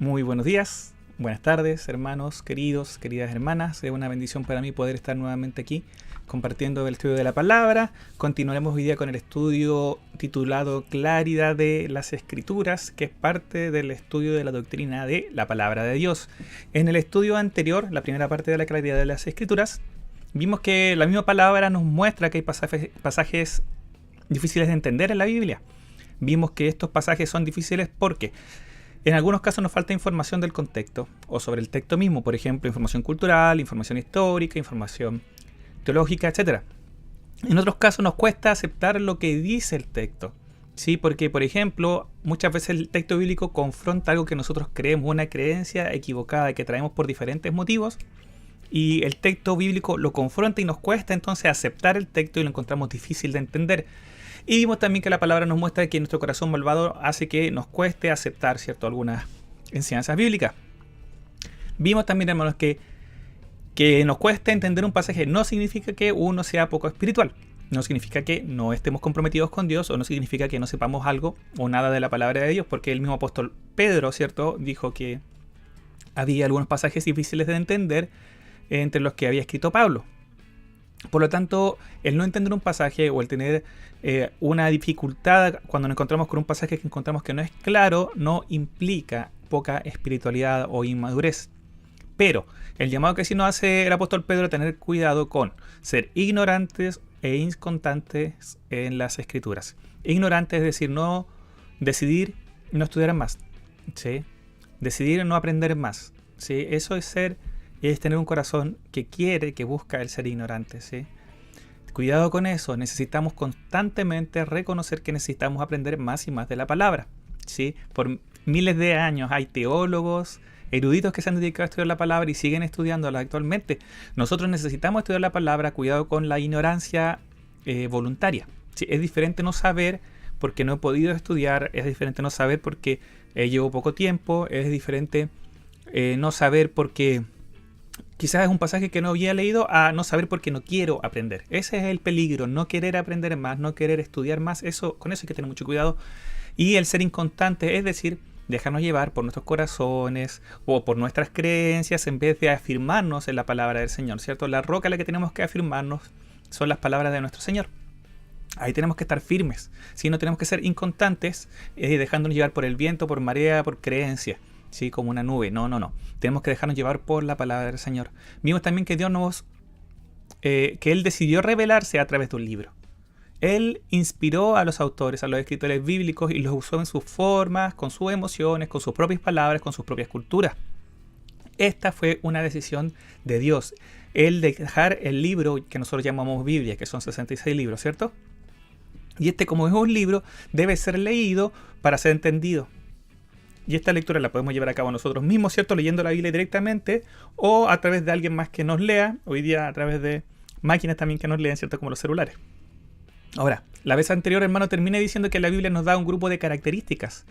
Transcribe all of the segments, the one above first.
Muy buenos días, buenas tardes, hermanos, queridos, queridas hermanas. Es una bendición para mí poder estar nuevamente aquí compartiendo el estudio de la palabra. Continuaremos hoy día con el estudio titulado Claridad de las Escrituras, que es parte del estudio de la doctrina de la palabra de Dios. En el estudio anterior, la primera parte de la claridad de las Escrituras, vimos que la misma palabra nos muestra que hay pasajes difíciles de entender en la Biblia. Vimos que estos pasajes son difíciles porque en algunos casos nos falta información del contexto o sobre el texto mismo, por ejemplo, información cultural, información histórica, información teológica, etc. En otros casos nos cuesta aceptar lo que dice el texto, ¿sí? Porque, por ejemplo, muchas veces el texto bíblico confronta algo que nosotros creemos, una creencia equivocada que traemos por diferentes motivos, y el texto bíblico lo confronta y nos cuesta entonces aceptar el texto y lo encontramos difícil de entender. Y vimos también que la palabra nos muestra que nuestro corazón malvado hace que nos cueste aceptar, ¿cierto?, algunas enseñanzas bíblicas. Vimos también, hermanos, que nos cuesta entender un pasaje no significa que uno sea poco espiritual. No significa que no estemos comprometidos con Dios, o no significa que no sepamos algo o nada de la palabra de Dios, porque el mismo apóstol Pedro, ¿cierto?, dijo que había algunos pasajes difíciles de entender entre los que había escrito Pablo. Por lo tanto, el no entender un pasaje o el tener una dificultad cuando nos encontramos con un pasaje que encontramos que no es claro, no implica poca espiritualidad o inmadurez. Pero el llamado que sí nos hace el apóstol Pedro a tener cuidado con ser ignorantes e inconstantes en las escrituras. Ignorantes es decir, no decidir no estudiar más, ¿sí? Decidir no aprender más, ¿sí? Eso es tener un corazón que quiere, que busca el ser ignorante, ¿sí? Cuidado con eso, necesitamos constantemente reconocer que necesitamos aprender más y más de la palabra, ¿sí? Por miles de años hay teólogos, eruditos que se han dedicado a estudiar la palabra y siguen estudiándola actualmente. Nosotros necesitamos estudiar la palabra, cuidado con la ignorancia voluntaria, ¿sí? Es diferente no saber porque no he podido estudiar, es diferente no saber porque llevo poco tiempo, es diferente no saber porque quizás es un pasaje que no había leído, a no saber porque no quiero aprender. Ese es el peligro, no querer aprender más, no querer estudiar más. Con eso hay que tener mucho cuidado. Y el ser inconstante, es decir, dejarnos llevar por nuestros corazones o por nuestras creencias en vez de afirmarnos en la palabra del Señor, ¿cierto? La roca en la que tenemos que afirmarnos son las palabras de nuestro Señor. Ahí tenemos que estar firmes. Si no tenemos que ser inconstantes, dejándonos llevar por el viento, por marea, por creencia, ¿sí? Como una nube. No. Tenemos que dejarnos llevar por la palabra del Señor. Vimos también que Dios que Él decidió revelarse a través de un libro. Él inspiró a los autores, a los escritores bíblicos y los usó en sus formas, con sus emociones, con sus propias palabras, con sus propias culturas. Esta fue una decisión de Dios. El dejar el libro que nosotros llamamos Biblia, que son 66 libros, ¿cierto? Y como es un libro, debe ser leído para ser entendido. Y esta lectura la podemos llevar a cabo nosotros mismos, ¿cierto? Leyendo la Biblia directamente o a través de alguien más que nos lea. Hoy día a través de máquinas también que nos leen, ¿cierto? Como los celulares. Ahora, la vez anterior, hermano, terminé diciendo que la Biblia nos da un grupo de características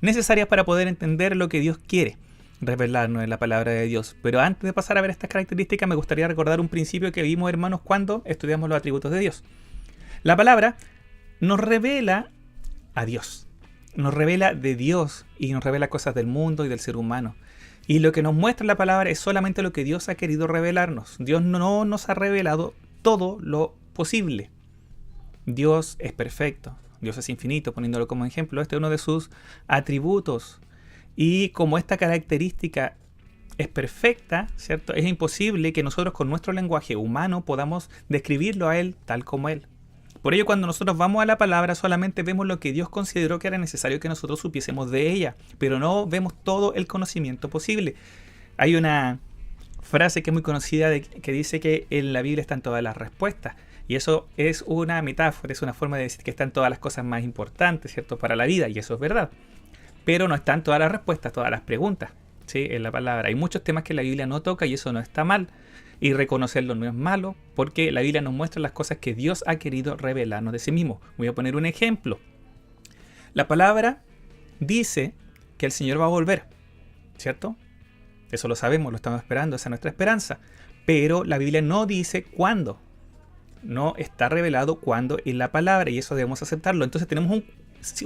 necesarias para poder entender lo que Dios quiere revelarnos en la palabra de Dios. Pero antes de pasar a ver estas características, me gustaría recordar un principio que vimos, hermanos, cuando estudiamos los atributos de Dios. La palabra nos revela a Dios. Nos revela de Dios y nos revela cosas del mundo y del ser humano. Y lo que nos muestra la palabra es solamente lo que Dios ha querido revelarnos. Dios no nos ha revelado todo lo posible. Dios es perfecto, Dios es infinito, poniéndolo como ejemplo. Este es uno de sus atributos. Y como esta característica es perfecta, ¿cierto? Es imposible que nosotros con nuestro lenguaje humano podamos describirlo a Él tal como Él. Por ello, cuando nosotros vamos a la palabra, solamente vemos lo que Dios consideró que era necesario que nosotros supiésemos de ella, pero no vemos todo el conocimiento posible. Hay una frase que es muy conocida que dice que en la Biblia están todas las respuestas. Y eso es una metáfora, es una forma de decir que están todas las cosas más importantes, ¿cierto?, para la vida, y eso es verdad. Pero no están todas las respuestas, todas las preguntas, ¿sí?, en la palabra. Hay muchos temas que la Biblia no toca y eso no está mal. Y reconocerlo no es malo, porque la Biblia nos muestra las cosas que Dios ha querido revelarnos de sí mismo. Voy a poner un ejemplo. La palabra dice que el Señor va a volver, ¿cierto? Eso lo sabemos, lo estamos esperando, esa es nuestra esperanza. Pero la Biblia no dice cuándo. No está revelado cuándo en la palabra, y eso debemos aceptarlo. Entonces tenemos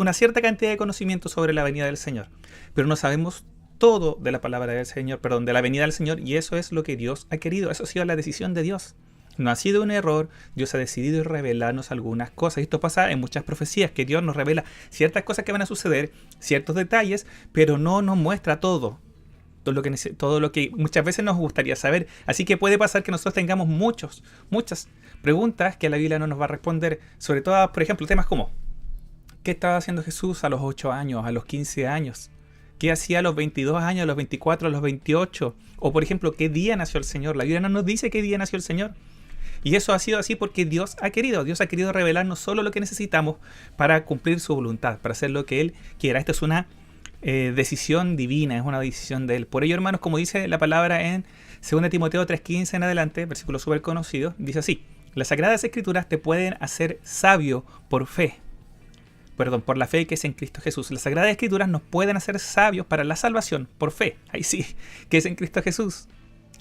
una cierta cantidad de conocimiento sobre la venida del Señor, pero no sabemos todo de la palabra del Señor, perdón, de la venida del Señor, y eso es lo que Dios ha querido. Eso ha sido la decisión de Dios. No ha sido un error. Dios ha decidido revelarnos algunas cosas. Y esto pasa en muchas profecías, que Dios nos revela ciertas cosas que van a suceder, ciertos detalles, pero no nos muestra todo. Todo lo que muchas veces nos gustaría saber. Así que puede pasar que nosotros tengamos muchas preguntas que la Biblia no nos va a responder. Sobre todo, por ejemplo, temas como: ¿qué estaba haciendo Jesús a los 8 años, a los 15 años? ¿Qué hacía a los 22 años, a los 24, a los 28? O por ejemplo, ¿qué día nació el Señor? La Biblia no nos dice qué día nació el Señor. Y eso ha sido así porque Dios ha querido. Dios ha querido revelarnos solo lo que necesitamos para cumplir su voluntad, para hacer lo que Él quiera. Esto es una decisión divina, es una decisión de Él. Por ello, hermanos, como dice la palabra en 2 Timoteo 3:15 en adelante, versículo súper conocido, dice así: las Sagradas Escrituras te pueden hacer sabio por la fe que es en Cristo Jesús. Las Sagradas Escrituras nos pueden hacer sabios para la salvación por fe. Ahí sí, que es en Cristo Jesús.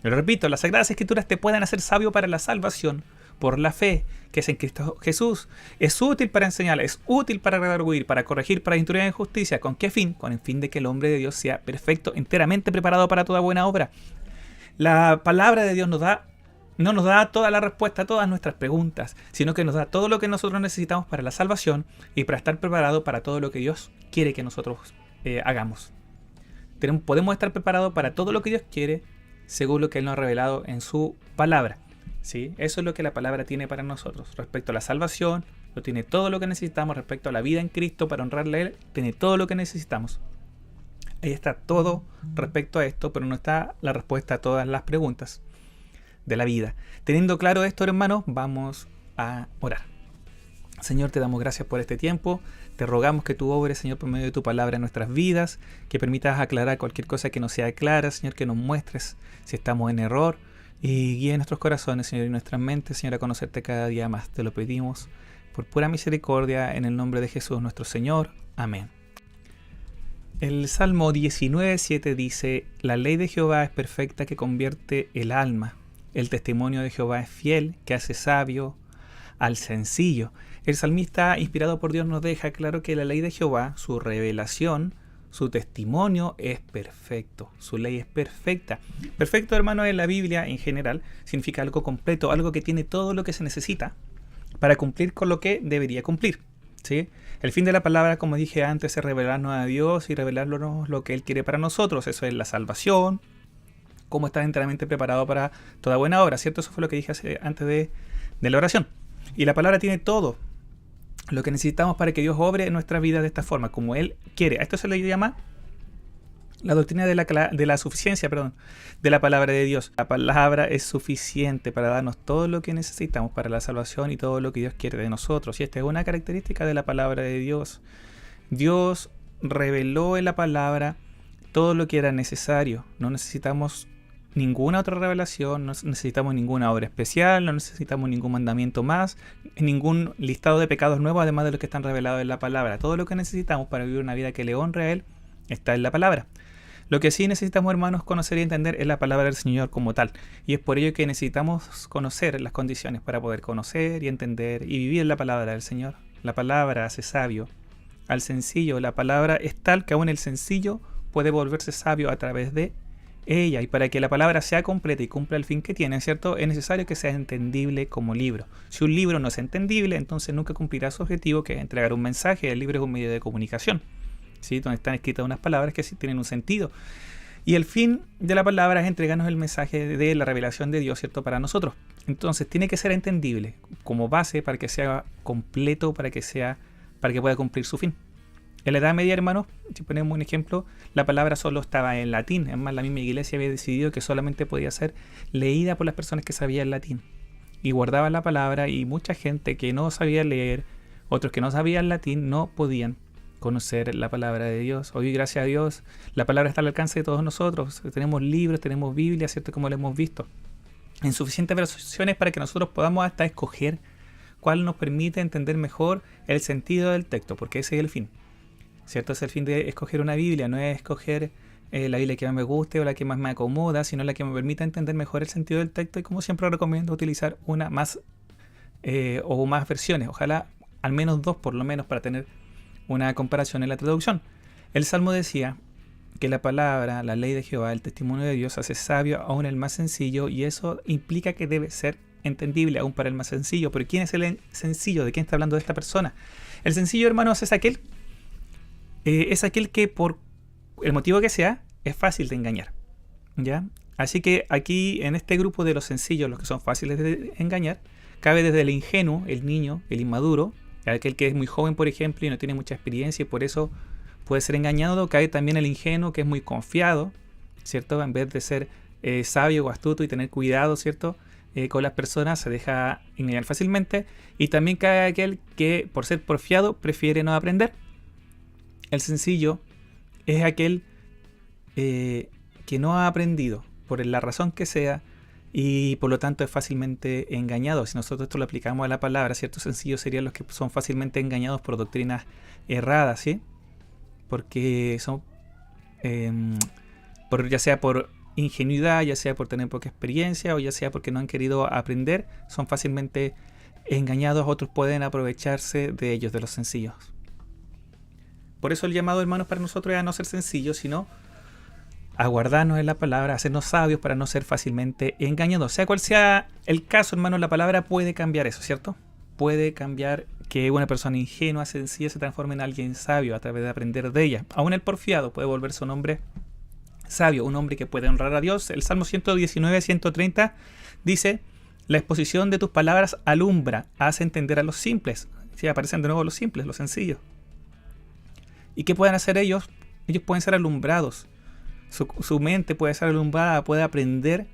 Lo repito, las Sagradas Escrituras te pueden hacer sabio para la salvación por la fe que es en Cristo Jesús. Es útil para enseñar, es útil para redarguir, para corregir, para instruir en justicia. ¿Con qué fin? Con el fin de que el hombre de Dios sea perfecto, enteramente preparado para toda buena obra. La palabra de Dios no nos da toda la respuesta a todas nuestras preguntas, sino que nos da todo lo que nosotros necesitamos para la salvación y para estar preparados para todo lo que Dios quiere que nosotros hagamos. Podemos estar preparados para todo lo que Dios quiere, según lo que Él nos ha revelado en su palabra. ¿Sí? Eso es lo que la palabra tiene para nosotros. Respecto a la salvación, lo tiene todo lo que necesitamos. Respecto a la vida en Cristo, para honrarle a Él, tiene todo lo que necesitamos. Ahí está todo respecto a esto, pero no está la respuesta a todas las preguntas de la vida. Teniendo claro esto, hermanos, vamos a orar. Señor, te damos gracias por este tiempo. Te rogamos que tú obres, Señor, por medio de tu palabra en nuestras vidas, que permitas aclarar cualquier cosa que no sea clara, Señor, que nos muestres si estamos en error y guíe nuestros corazones, Señor, y nuestras mentes, Señor, a conocerte cada día más. Te lo pedimos por pura misericordia, en el nombre de Jesús nuestro Señor. Amén. El Salmo 19:7 dice: la ley de Jehová es perfecta, que convierte el alma. El testimonio de Jehová es fiel, que hace sabio al sencillo. El salmista, inspirado por Dios, nos deja claro que la ley de Jehová, su revelación, su testimonio es perfecto. Su ley es perfecta. Perfecto, hermano, en la Biblia en general significa algo completo, algo que tiene todo lo que se necesita para cumplir con lo que debería cumplir. ¿Sí? El fin de la palabra, como dije antes, es revelarnos a Dios y revelarnos lo que Él quiere para nosotros. Eso es la salvación, cómo estar enteramente preparado para toda buena obra, ¿cierto? Eso fue lo que dije antes de la oración. Y la palabra tiene todo lo que necesitamos para que Dios obre en nuestra vida de esta forma, como Él quiere. A esto se le llama la doctrina de la suficiencia, de la palabra de Dios. La palabra es suficiente para darnos todo lo que necesitamos para la salvación y todo lo que Dios quiere de nosotros. Y esta es una característica de la palabra de Dios. Dios reveló en la palabra todo lo que era necesario. No necesitamos ninguna otra revelación, no necesitamos ninguna obra especial, no necesitamos ningún mandamiento más, ningún listado de pecados nuevos además de los que están revelados en la palabra. Todo lo que necesitamos para vivir una vida que le honre a Él está en la palabra. Lo que sí necesitamos, hermanos, conocer y entender es la palabra del Señor como tal. Y es por ello que necesitamos conocer las condiciones para poder conocer y entender y vivir la palabra del Señor. La palabra hace sabio al sencillo. La palabra es tal que aún el sencillo puede volverse sabio a través de ella. Y para que la palabra sea completa y cumpla el fin que tiene, ¿cierto?, es necesario que sea entendible como libro. Si un libro no es entendible, entonces nunca cumplirá su objetivo, que es entregar un mensaje. El libro es un medio de comunicación, ¿sí?, donde están escritas unas palabras que sí tienen un sentido. Y el fin de la palabra es entregarnos el mensaje de la revelación de Dios, ¿cierto?, para nosotros. Entonces tiene que ser entendible como base para que sea completo, para que pueda cumplir su fin. En la Edad Media, hermanos, si ponemos un ejemplo, la palabra solo estaba en latín. Es más, la misma iglesia había decidido que solamente podía ser leída por las personas que sabían latín. Y guardaban la palabra, y mucha gente que no sabía leer, otros que no sabían latín, no podían conocer la palabra de Dios. Hoy, gracias a Dios, la palabra está al alcance de todos nosotros. Tenemos libros, tenemos Biblia, ¿cierto?, como lo hemos visto, en suficientes versiones para que nosotros podamos hasta escoger cuál nos permite entender mejor el sentido del texto, porque ese es el fin. ¿Cierto? Es el fin de escoger una Biblia, no es escoger la Biblia que más me guste o la que más me acomoda, sino la que me permita entender mejor el sentido del texto. Y como siempre recomiendo utilizar una más o más versiones, ojalá al menos dos por lo menos, para tener una comparación en la traducción. El Salmo decía porque la palabra, la ley de Jehová, el testimonio de Dios hace sabio aún el más sencillo, y eso implica que debe ser entendible aún para el más sencillo. Pero ¿quién es el sencillo? ¿De quién está hablando de esta persona? El sencillo, hermanos, es aquel que por el motivo que sea es fácil de engañar, ¿ya? Así que aquí en este grupo de los sencillos, los que son fáciles de engañar, cabe desde el ingenuo, el niño, el inmaduro, aquel que es muy joven, por ejemplo, y no tiene mucha experiencia y por eso puede ser engañado. Cae también el ingenuo, que es muy confiado, ¿cierto? En vez de ser sabio o astuto y tener cuidado, ¿cierto? Con las personas, se deja engañar fácilmente. Y también cae aquel que, por ser porfiado, prefiere no aprender. El sencillo es aquel que no ha aprendido, por la razón que sea, y por lo tanto es fácilmente engañado. Si nosotros esto lo aplicamos a la palabra, ¿cierto? Sencillos serían los que son fácilmente engañados por doctrinas erradas, ¿sí? Porque son, ya sea por ingenuidad, ya sea por tener poca experiencia, o ya sea porque no han querido aprender, son fácilmente engañados. Otros pueden aprovecharse de ellos, de los sencillos. Por eso el llamado, hermanos, para nosotros es a no ser sencillos, sino a guardarnos en la palabra, a hacernos sabios para no ser fácilmente engañados. Sea cual sea el caso, hermanos, la palabra puede cambiar eso, ¿cierto? Puede cambiar que una persona ingenua, sencilla, se transforme en alguien sabio a través de aprender de ella. Aún el porfiado puede volverse un hombre sabio, un hombre que puede honrar a Dios. El Salmo 119, 130 dice: la exposición de tus palabras alumbra, hace entender a los simples. Sí, aparecen de nuevo los simples, los sencillos. ¿Y qué pueden hacer ellos? Ellos pueden ser alumbrados. Su mente puede ser alumbrada, puede aprender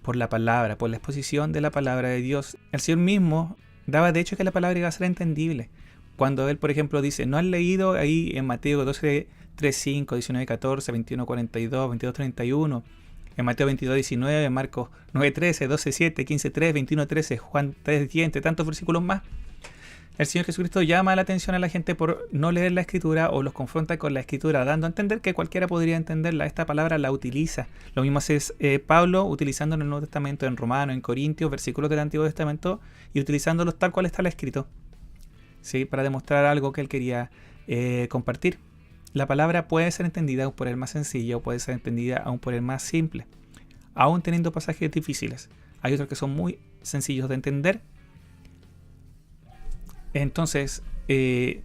por la palabra, por la exposición de la palabra de Dios. El Señor mismo daba de hecho que la palabra iba a ser entendible. Cuando Él, por ejemplo, dice: ¿no han leído ahí en Mateo 12, 3, 5, 19, 14, 21, 42, 22, 31, en Mateo 22, 19, en Marcos 9, 13, 12, 7, 15, 3, 21, 13, Juan 3, 10, entre tantos versículos más? El Señor Jesucristo llama la atención a la gente por no leer la Escritura, o los confronta con la Escritura, dando a entender que cualquiera podría entenderla. Esta palabra la utiliza. Lo mismo hace Pablo, utilizando en el Nuevo Testamento, en Romanos, en Corintios, versículos del Antiguo Testamento, y utilizándolos tal cual está escrito, ¿sí? Para demostrar algo que él quería compartir. La palabra puede ser entendida aún por el más sencillo, puede ser entendida aún por el más simple, aún teniendo pasajes difíciles. Hay otros que son muy sencillos de entender. Entonces, ¿es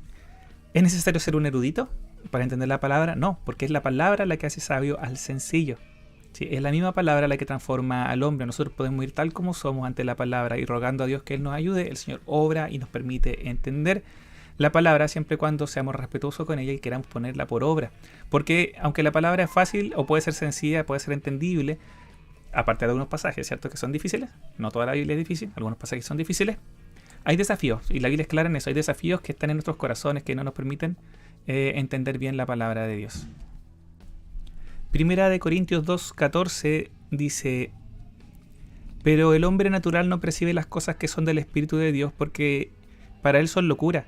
necesario ser un erudito para entender la palabra? No, porque es la palabra la que hace sabio al sencillo, ¿sí? Es la misma palabra la que transforma al hombre. Nosotros podemos ir tal como somos ante la palabra y rogando a Dios que Él nos ayude. El Señor obra y nos permite entender la palabra siempre y cuando seamos respetuosos con ella y queramos ponerla por obra. Porque aunque la palabra es fácil, o puede ser sencilla, puede ser entendible, aparte de algunos pasajes, ¿cierto?, que son difíciles. No toda la Biblia es difícil, algunos pasajes son difíciles. Hay desafíos, y la Biblia es clara en eso. Hay desafíos que están en nuestros corazones que no nos permiten entender bien la palabra de Dios. Primera de Corintios 2:14 dice: pero el hombre natural no percibe las cosas que son del Espíritu de Dios, porque para él son locura,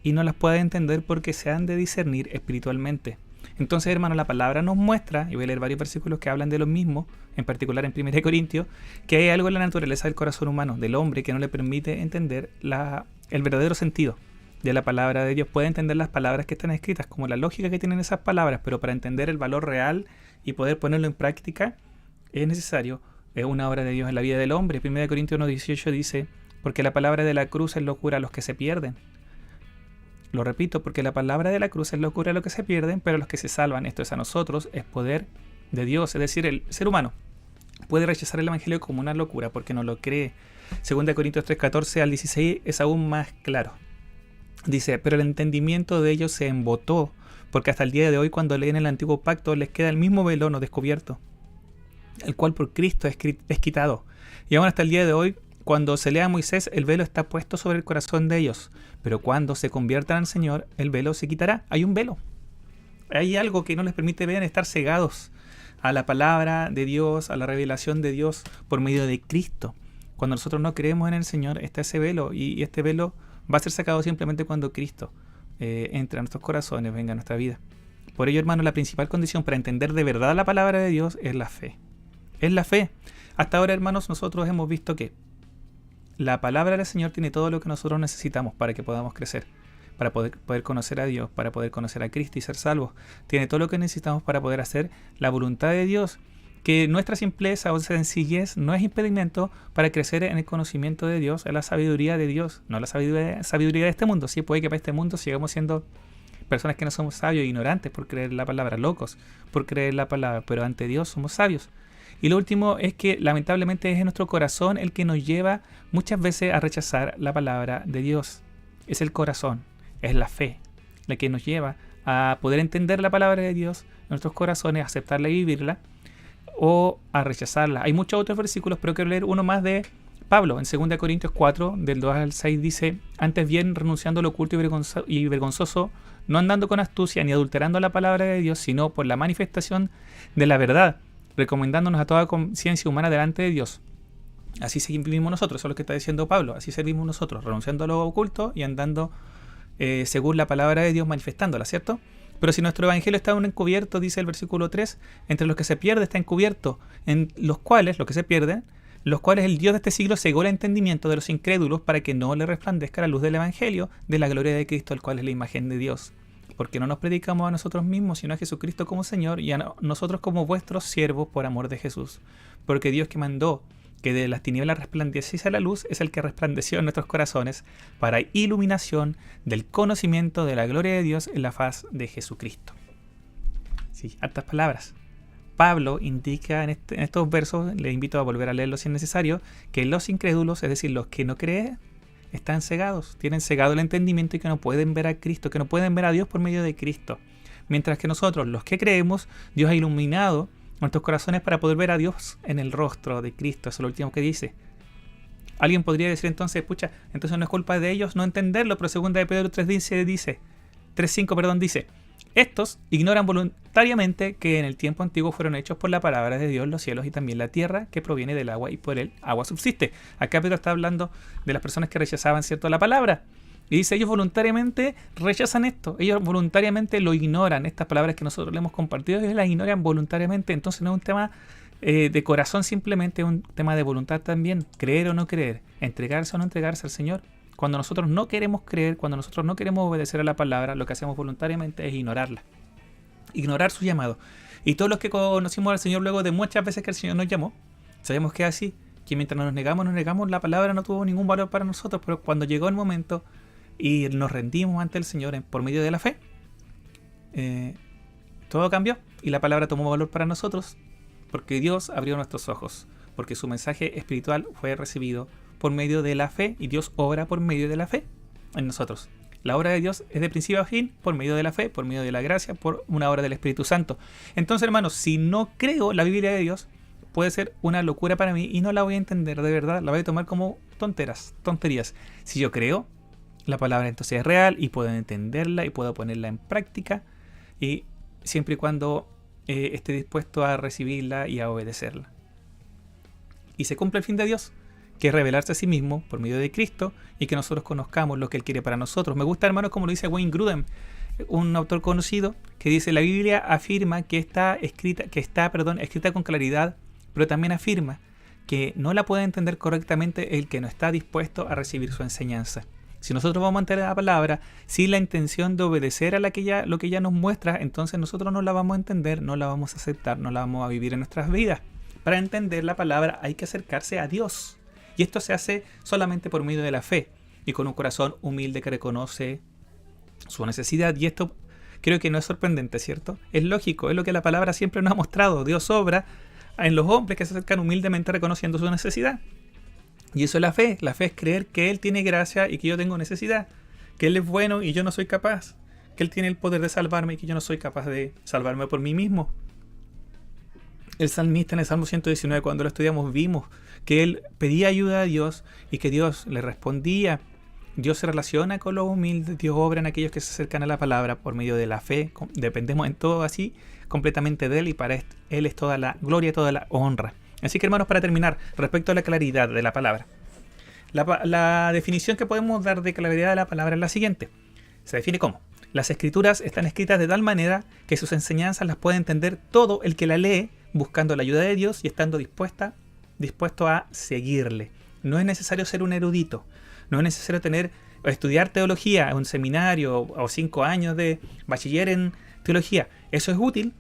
y no las puede entender porque se han de discernir espiritualmente. Entonces, hermano, la palabra nos muestra, y voy a leer varios versículos que hablan de lo mismo, en particular en 1 Corintios, que hay algo en la naturaleza del corazón humano, del hombre, que no le permite entender el verdadero sentido de la palabra de Dios. Puede entender las palabras que están escritas, como la lógica que tienen esas palabras, pero para entender el valor real y poder ponerlo en práctica, es necesario una obra de Dios en la vida del hombre. 1 Corintios 1:18 dice: porque la palabra de la cruz es locura a los que se pierden. Lo repito, porque la palabra de la cruz es locura a los que se pierden, pero a los que se salvan, esto es a nosotros, es poder de Dios. Es decir, el ser humano puede rechazar el evangelio como una locura porque no lo cree. 2 Corintios 3:14 al 16 es aún más claro. Dice: pero el entendimiento de ellos se embotó, porque hasta el día de hoy, cuando leen el antiguo pacto, les queda el mismo velo no descubierto, el cual por Cristo es quitado. Y aún hasta el día de hoy, cuando se lea a Moisés, el velo está puesto sobre el corazón de ellos, pero cuando se conviertan al Señor, el velo se quitará. Hay un velo. Hay algo que no les permite ver, estar cegados a la palabra de Dios, a la revelación de Dios por medio de Cristo. Cuando nosotros no creemos en el Señor, está ese velo, y este velo va a ser sacado simplemente cuando Cristo entre a nuestros corazones, venga a nuestra vida. Por ello, hermano, la principal condición para entender de verdad la palabra de Dios es la fe. Es la fe. Hasta ahora, hermanos, nosotros hemos visto que la palabra del Señor tiene todo lo que nosotros necesitamos para que podamos crecer. para poder conocer a Dios, para poder conocer a Cristo y ser salvos. Tiene todo lo que necesitamos para poder hacer la voluntad de Dios. Que nuestra simpleza o sencillez no es impedimento para crecer en el conocimiento de Dios, en la sabiduría de Dios, no la sabiduría de este mundo. Sí, puede que para este mundo sigamos siendo personas que no somos sabios, ignorantes por creer la palabra, locos por creer la palabra, pero ante Dios somos sabios. Y lo último es que lamentablemente es nuestro corazón el que nos lleva muchas veces a rechazar la palabra de Dios. Es el corazón, es la fe, la que nos lleva a poder entender la palabra de Dios en nuestros corazones, aceptarla y vivirla, o a rechazarla. Hay muchos otros versículos, pero quiero leer uno más de Pablo. En 2 Corintios 4, del 2 al 6 dice: antes bien, renunciando a lo oculto y vergonzoso, no andando con astucia ni adulterando la palabra de Dios, sino por la manifestación de la verdad, recomendándonos a toda conciencia humana delante de Dios. Así vivimos nosotros, eso es lo que está diciendo Pablo. Así servimos nosotros, renunciando a lo oculto y andando según la palabra de Dios, manifestándola, ¿cierto? Pero si nuestro evangelio está aún encubierto, dice el versículo 3, entre los que se pierde está encubierto, en los cuales, los que se pierden, los cuales el Dios de este siglo cegó el entendimiento de los incrédulos para que no le resplandezca la luz del evangelio de la gloria de Cristo, el cual es la imagen de Dios. Porque no nos predicamos a nosotros mismos, sino a Jesucristo como Señor y a nosotros como vuestros siervos por amor de Jesús. Porque Dios que mandó que de las tinieblas resplandeciese la luz es el que resplandeció en nuestros corazones para iluminación del conocimiento de la gloria de Dios en la faz de Jesucristo. Sí, hartas palabras. Pablo indica en estos versos, le invito a volver a leerlo si es necesario, que los incrédulos, es decir, los que no creen, están cegados, tienen cegado el entendimiento y que no pueden ver a Cristo, que no pueden ver a Dios por medio de Cristo. Mientras que nosotros, los que creemos, Dios ha iluminado nuestros corazones para poder ver a Dios en el rostro de Cristo. Eso es lo último que dice. Alguien podría decir entonces, pucha, entonces no es culpa de ellos no entenderlo, pero 2 de Pedro 3.5 dice: estos ignoran voluntariamente que en el tiempo antiguo fueron hechos por la palabra de Dios los cielos y también la tierra, que proviene del agua y por él agua subsiste. Acá Pedro está hablando de las personas que rechazaban, ¿cierto?, la palabra. Y dice, ellos voluntariamente rechazan esto, ellos voluntariamente lo ignoran, estas palabras que nosotros le hemos compartido, ellos las ignoran voluntariamente. Entonces no es un tema de corazón simplemente, es un tema de voluntad también, creer o no creer, entregarse o no entregarse al Señor. Cuando nosotros no queremos creer, cuando nosotros no queremos obedecer a la palabra, lo que hacemos voluntariamente es ignorarla, ignorar su llamado. Y todos los que conocimos al Señor luego de muchas veces que el Señor nos llamó, sabemos que es así, que mientras nos negamos, la palabra no tuvo ningún valor para nosotros, pero cuando llegó el momento y nos rendimos ante el Señor por medio de la fe, todo cambió y la palabra tomó valor para nosotros porque Dios abrió nuestros ojos, porque su mensaje espiritual fue recibido por medio de la fe y Dios obra por medio de la fe en nosotros. La obra de Dios es de principio a fin por medio de la fe, por medio de la gracia, por una obra del Espíritu Santo. Entonces, hermanos, si no creo la Biblia de Dios, puede ser una locura para mí y no la voy a entender de verdad, la voy a tomar como tonterías. Si yo creo, la palabra entonces es real y puedo entenderla y puedo ponerla en práctica, y siempre y cuando esté dispuesto a recibirla y a obedecerla. Y se cumple el fin de Dios, que es revelarse a sí mismo por medio de Cristo y que nosotros conozcamos lo que Él quiere para nosotros. Me gusta, hermanos, como lo dice Wayne Grudem, un autor conocido, que dice: la Biblia afirma que está escrita con claridad, pero también afirma que no la puede entender correctamente el que no está dispuesto a recibir su enseñanza. Si nosotros vamos a entender la palabra sin la intención de obedecer a lo que ella nos muestra, entonces nosotros no la vamos a entender, no la vamos a aceptar, no la vamos a vivir en nuestras vidas. Para entender la palabra hay que acercarse a Dios. Y esto se hace solamente por medio de la fe y con un corazón humilde que reconoce su necesidad. Y esto creo que no es sorprendente, ¿cierto? Es lógico, es lo que la palabra siempre nos ha mostrado. Dios obra en los hombres que se acercan humildemente reconociendo su necesidad. Y eso es la fe. La fe es creer que Él tiene gracia y que yo tengo necesidad, que Él es bueno y yo no soy capaz, que Él tiene el poder de salvarme y que yo no soy capaz de salvarme por mí mismo. El salmista en el Salmo 119, cuando lo estudiamos, vimos que él pedía ayuda a Dios y que Dios le respondía. Dios se relaciona con los humildes, Dios obra en aquellos que se acercan a la palabra por medio de la fe. Dependemos en todo así completamente de Él y para Él es toda la gloria, toda la honra. Así que, hermanos, para terminar, respecto a la claridad de la palabra, la definición que podemos dar de claridad de la palabra es la siguiente. Se define como: las escrituras están escritas de tal manera que sus enseñanzas las puede entender todo el que la lee, buscando la ayuda de Dios y estando dispuesto a seguirle. No es necesario ser un erudito, no es necesario tener estudiar teología, un seminario o 5 años de bachiller en teología, eso es útil,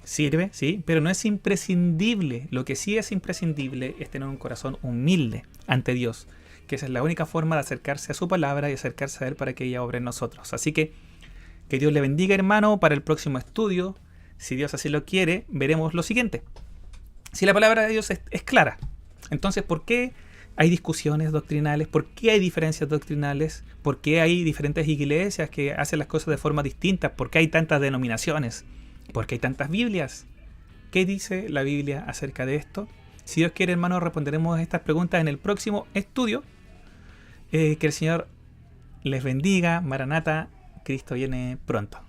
sirve, sí, pero no es imprescindible. Lo que sí es imprescindible es tener un corazón humilde ante Dios, que esa es la única forma de acercarse a su palabra y acercarse a Él para que ella obre en nosotros. Así que Dios le bendiga, hermano. Para el próximo estudio, si Dios así lo quiere, veremos lo siguiente. Si la palabra de Dios es clara, entonces ¿por qué hay discusiones doctrinales? ¿Por qué hay diferencias doctrinales? ¿Por qué hay diferentes iglesias que hacen las cosas de forma distinta? ¿Por qué hay tantas denominaciones? ¿Por qué hay tantas Biblias? ¿Qué dice la Biblia acerca de esto? Si Dios quiere, hermano, responderemos estas preguntas en el próximo estudio. Que el Señor les bendiga. Maranata, Cristo viene pronto.